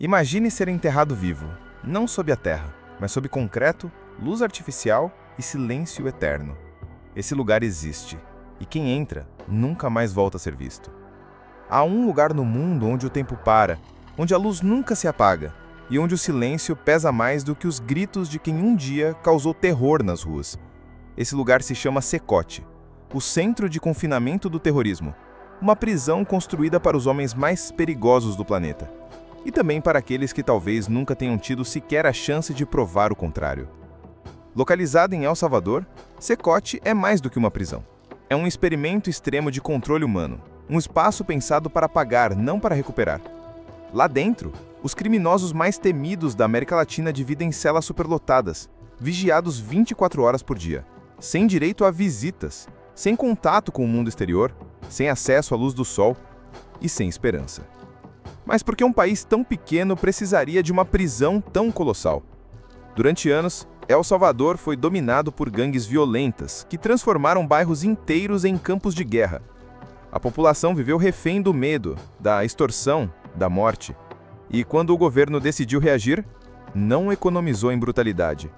Imagine ser enterrado vivo, não sob a terra, mas sob concreto, luz artificial e silêncio eterno. Esse lugar existe, e quem entra nunca mais volta a ser visto. Há um lugar no mundo onde o tempo para, onde a luz nunca se apaga, e onde o silêncio pesa mais do que os gritos de quem um dia causou terror nas ruas. Esse lugar se chama Sekote, o centro de confinamento do terrorismo, uma prisão construída para os homens mais perigosos do planeta. E também para aqueles que talvez nunca tenham tido sequer a chance de provar o contrário. Localizado em El Salvador, Sekote é mais do que uma prisão. É um experimento extremo de controle humano, um espaço pensado para apagar, não para recuperar. Lá dentro, os criminosos mais temidos da América Latina dividem celas superlotadas, vigiados 24 horas por dia, sem direito a visitas, sem contato com o mundo exterior, sem acesso à luz do sol e sem esperança. Mas por que um país tão pequeno precisaria de uma prisão tão colossal? Durante anos, El Salvador foi dominado por gangues violentas que transformaram bairros inteiros em campos de guerra. A população viveu refém do medo, da extorsão, da morte. E quando o governo decidiu reagir, não economizou em brutalidade.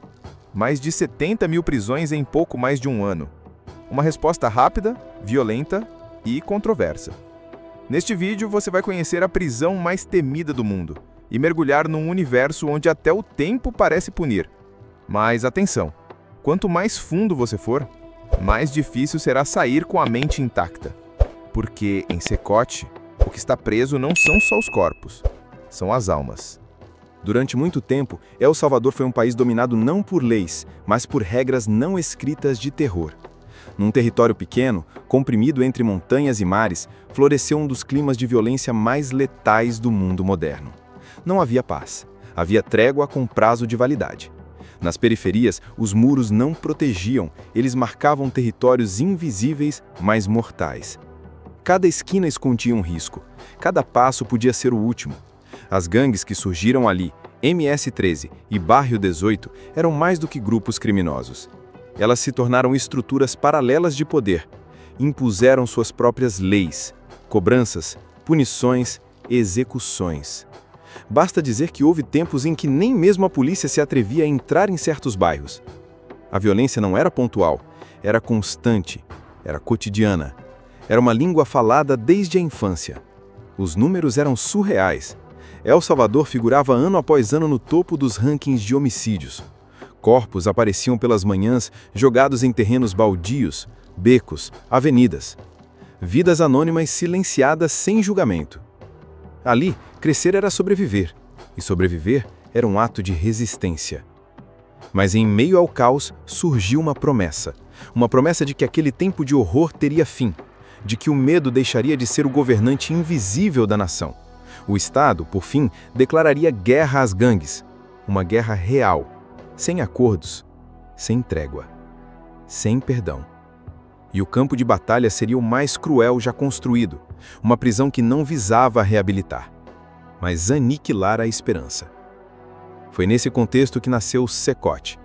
Mais de 70 mil prisões em pouco mais de um ano. Uma resposta rápida, violenta e controversa. Neste vídeo você vai conhecer a prisão mais temida do mundo e mergulhar num universo onde até o tempo parece punir. Mas atenção, quanto mais fundo você for, mais difícil será sair com a mente intacta. Porque em Sekote, o que está preso não são só os corpos, são as almas. Durante muito tempo, El Salvador foi um país dominado não por leis, mas por regras não escritas de terror. Num território pequeno, comprimido entre montanhas e mares, floresceu um dos climas de violência mais letais do mundo moderno. Não havia paz. Havia trégua com prazo de validade. Nas periferias, os muros não protegiam, eles marcavam territórios invisíveis, mas mortais. Cada esquina escondia um risco. Cada passo podia ser o último. As gangues que surgiram ali, MS-13 e Barrio 18, eram mais do que grupos criminosos. Elas se tornaram estruturas paralelas de poder, impuseram suas próprias leis, cobranças, punições, execuções. Basta dizer que houve tempos em que nem mesmo a polícia se atrevia a entrar em certos bairros. A violência não era pontual, era constante, era cotidiana. Era uma língua falada desde a infância. Os números eram surreais. El Salvador figurava ano após ano no topo dos rankings de homicídios. Corpos apareciam pelas manhãs jogados em terrenos baldios, becos, avenidas. Vidas anônimas silenciadas sem julgamento. Ali, crescer era sobreviver, e sobreviver era um ato de resistência. Mas em meio ao caos surgiu uma promessa de que aquele tempo de horror teria fim, de que o medo deixaria de ser o governante invisível da nação. O Estado, por fim, declararia guerra às gangues, uma guerra real, sem acordos, sem trégua, sem perdão. E o campo de batalha seria o mais cruel já construído, uma prisão que não visava reabilitar, mas aniquilar a esperança. Foi nesse contexto que nasceu o Sekote,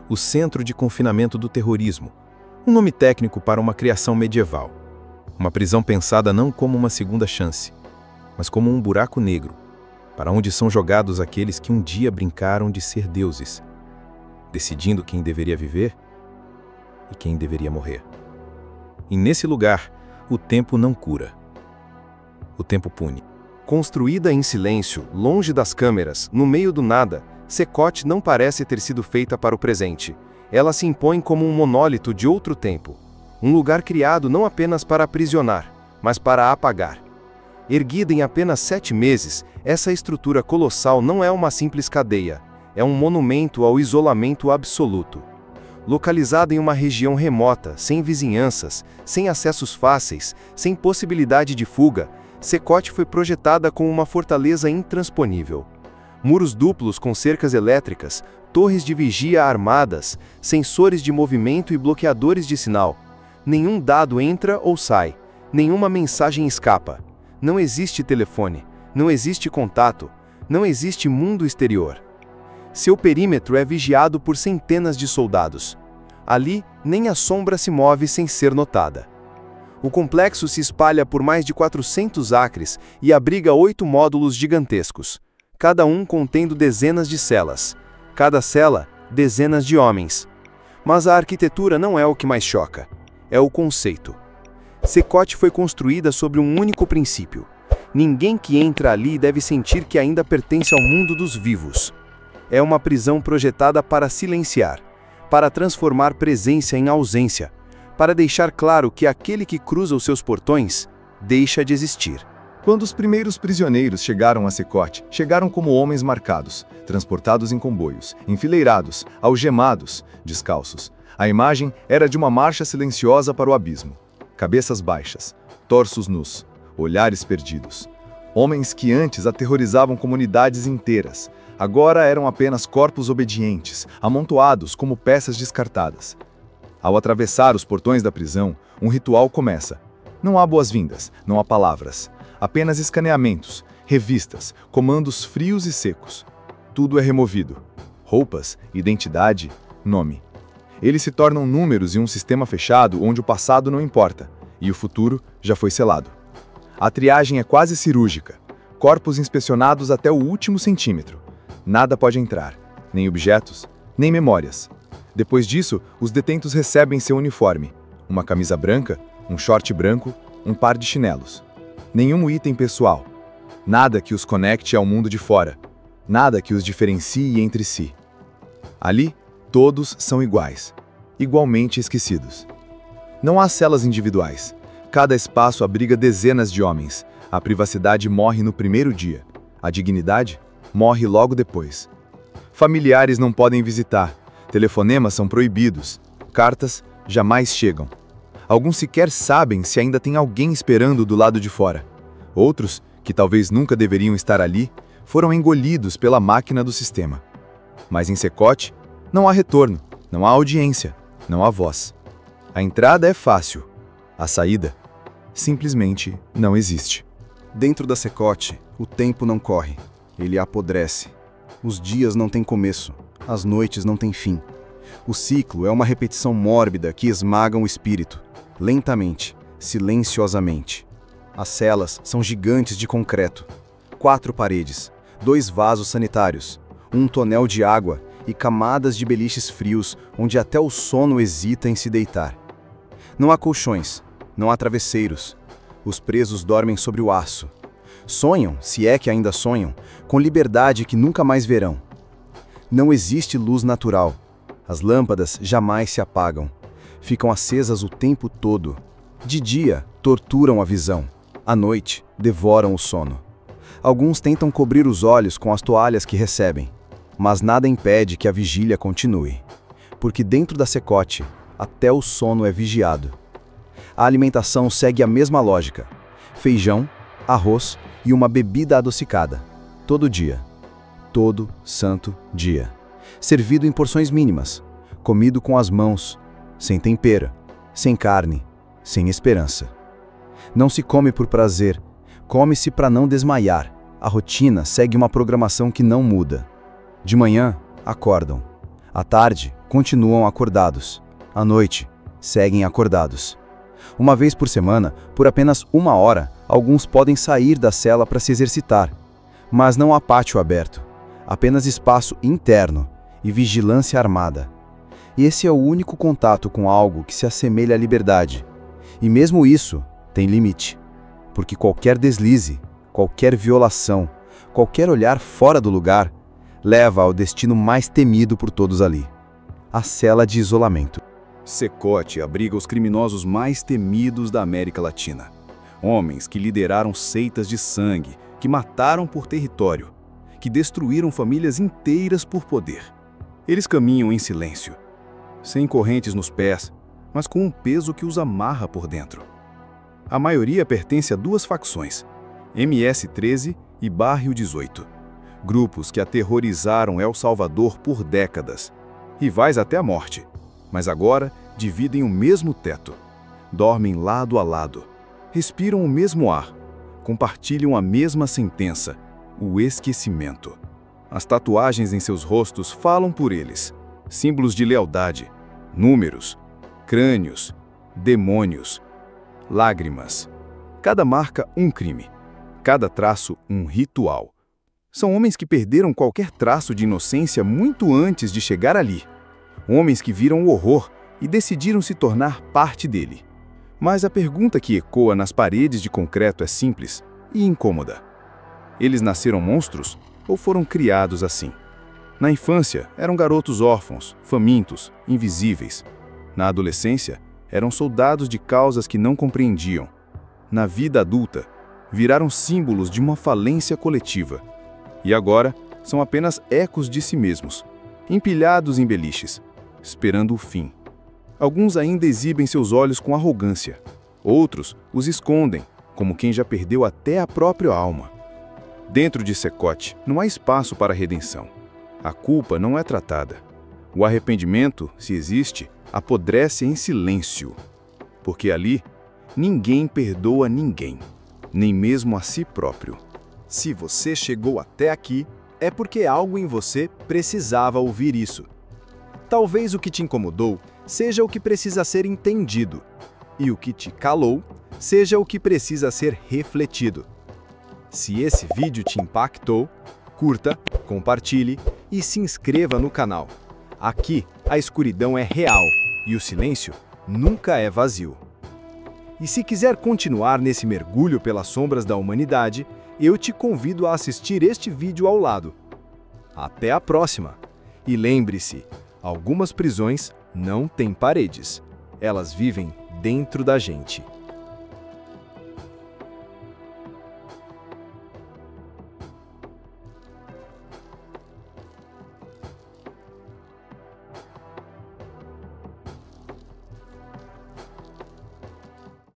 o Centro de Confinamento do Terrorismo, um nome técnico para uma criação medieval. Uma prisão pensada não como uma segunda chance, mas como um buraco negro, para onde são jogados aqueles que um dia brincaram de ser deuses, decidindo quem deveria viver e quem deveria morrer. E nesse lugar, o tempo não cura. O tempo pune. Construída em silêncio, longe das câmeras, no meio do nada, Sekote não parece ter sido feita para o presente. Ela se impõe como um monólito de outro tempo. Um lugar criado não apenas para aprisionar, mas para apagar. Erguida em apenas 7 meses, essa estrutura colossal não é uma simples cadeia. É um monumento ao isolamento absoluto. Localizada em uma região remota, sem vizinhanças, sem acessos fáceis, sem possibilidade de fuga, Sekote foi projetada como uma fortaleza intransponível. Muros duplos com cercas elétricas, torres de vigia armadas, sensores de movimento e bloqueadores de sinal. Nenhum dado entra ou sai, nenhuma mensagem escapa. Não existe telefone, não existe contato, não existe mundo exterior. Seu perímetro é vigiado por centenas de soldados. Ali, nem a sombra se move sem ser notada. O complexo se espalha por mais de 400 acres e abriga 8 módulos gigantescos. cada um contendo dezenas de celas, cada cela dezenas de homens. Mas a arquitetura não é o que mais choca, é o conceito. Secote foi construída sobre um único princípio. Ninguém que entra ali deve sentir que ainda pertence ao mundo dos vivos. É uma prisão projetada para silenciar, para transformar presença em ausência, para deixar claro que aquele que cruza os seus portões deixa de existir. Quando os primeiros prisioneiros chegaram a Secote, chegaram como homens marcados, transportados em comboios, enfileirados, algemados, descalços. A imagem era de uma marcha silenciosa para o abismo. Cabeças baixas, torsos nus, olhares perdidos. Homens que antes aterrorizavam comunidades inteiras, agora eram apenas corpos obedientes, amontoados como peças descartadas. Ao atravessar os portões da prisão, um ritual começa. Não há boas-vindas, não há palavras. Apenas escaneamentos, revistas, comandos frios e secos. Tudo é removido. Roupas, identidade, nome. Eles se tornam números em um sistema fechado onde o passado não importa, e o futuro já foi selado. A triagem é quase cirúrgica. Corpos inspecionados até o último centímetro. Nada pode entrar, nem objetos, nem memórias. Depois disso, os detentos recebem seu uniforme. Uma camisa branca, um short branco, um par de chinelos. Nenhum item pessoal. Nada que os conecte ao mundo de fora. Nada que os diferencie entre si. Ali, todos são iguais, igualmente esquecidos. Não há celas individuais. Cada espaço abriga dezenas de homens. A privacidade morre no primeiro dia. A dignidade morre logo depois. Familiares não podem visitar. Telefonemas são proibidos. Cartas jamais chegam. Alguns sequer sabem se ainda tem alguém esperando do lado de fora. Outros, que talvez nunca deveriam estar ali, foram engolidos pela máquina do sistema. Mas em Secote, não há retorno, não há audiência, não há voz. A entrada é fácil. A saída, simplesmente não existe. Dentro da Secote, o tempo não corre. Ele apodrece. Os dias não têm começo, as noites não têm fim. O ciclo é uma repetição mórbida que esmaga o espírito, lentamente, silenciosamente. As celas são gigantes de concreto. 4 paredes, 2 vasos sanitários, um tonel de água e camadas de beliches frios onde até o sono hesita em se deitar. Não há colchões, não há travesseiros. Os presos dormem sobre o aço. Sonham, se é que ainda sonham, com liberdade que nunca mais verão. Não existe luz natural. As lâmpadas jamais se apagam. Ficam acesas o tempo todo. De dia, torturam a visão. À noite, devoram o sono. Alguns tentam cobrir os olhos com as toalhas que recebem, mas nada impede que a vigília continue. Porque dentro da Secote, até o sono é vigiado. A alimentação segue a mesma lógica. Feijão, arroz e uma bebida adocicada. Todo dia. Todo santo dia. Servido em porções mínimas. Comido com as mãos. Sem tempero. Sem carne. Sem esperança. Não se come por prazer. Come-se para não desmaiar. A rotina segue uma programação que não muda. De manhã, acordam. À tarde, continuam acordados. À noite, seguem acordados. Uma vez por semana, por apenas 1 hora, alguns podem sair da cela para se exercitar. Mas não há pátio aberto. Apenas espaço interno e vigilância armada. E esse é o único contato com algo que se assemelha à liberdade. E mesmo isso tem limite. Porque qualquer deslize, qualquer violação, qualquer olhar fora do lugar, leva ao destino mais temido por todos ali. A cela de isolamento. Secote abriga os criminosos mais temidos da América Latina. Homens que lideraram seitas de sangue, que mataram por território, que destruíram famílias inteiras por poder. Eles caminham em silêncio, sem correntes nos pés, mas com um peso que os amarra por dentro. A maioria pertence a 2 facções, MS-13 e Barrio 18. Grupos que aterrorizaram El Salvador por décadas, rivais até a morte, mas agora dividem o mesmo teto, dormem lado a lado, respiram o mesmo ar, compartilham a mesma sentença, o esquecimento. As tatuagens em seus rostos falam por eles, símbolos de lealdade, números, crânios, demônios, lágrimas. Cada marca um crime, cada traço um ritual. São homens que perderam qualquer traço de inocência muito antes de chegar ali. Homens que viram o horror e decidiram se tornar parte dele. Mas a pergunta que ecoa nas paredes de concreto é simples e incômoda. Eles nasceram monstros ou foram criados assim? Na infância, eram garotos órfãos, famintos, invisíveis. Na adolescência, eram soldados de causas que não compreendiam. Na vida adulta, viraram símbolos de uma falência coletiva. E agora, são apenas ecos de si mesmos, empilhados em beliches, esperando o fim. Alguns ainda exibem seus olhos com arrogância. Outros os escondem, como quem já perdeu até a própria alma. Dentro de Sekote, não há espaço para redenção. A culpa não é tratada. O arrependimento, se existe, apodrece em silêncio. Porque ali, ninguém perdoa ninguém, nem mesmo a si próprio. Se você chegou até aqui, é porque algo em você precisava ouvir isso. Talvez o que te incomodou seja o que precisa ser entendido, e o que te calou seja o que precisa ser refletido. Se esse vídeo te impactou, curta, compartilhe e se inscreva no canal. Aqui, a escuridão é real e o silêncio nunca é vazio. E se quiser continuar nesse mergulho pelas sombras da humanidade, eu te convido a assistir este vídeo ao lado. Até a próxima! E lembre-se, algumas prisões não têm paredes. Elas vivem dentro da gente.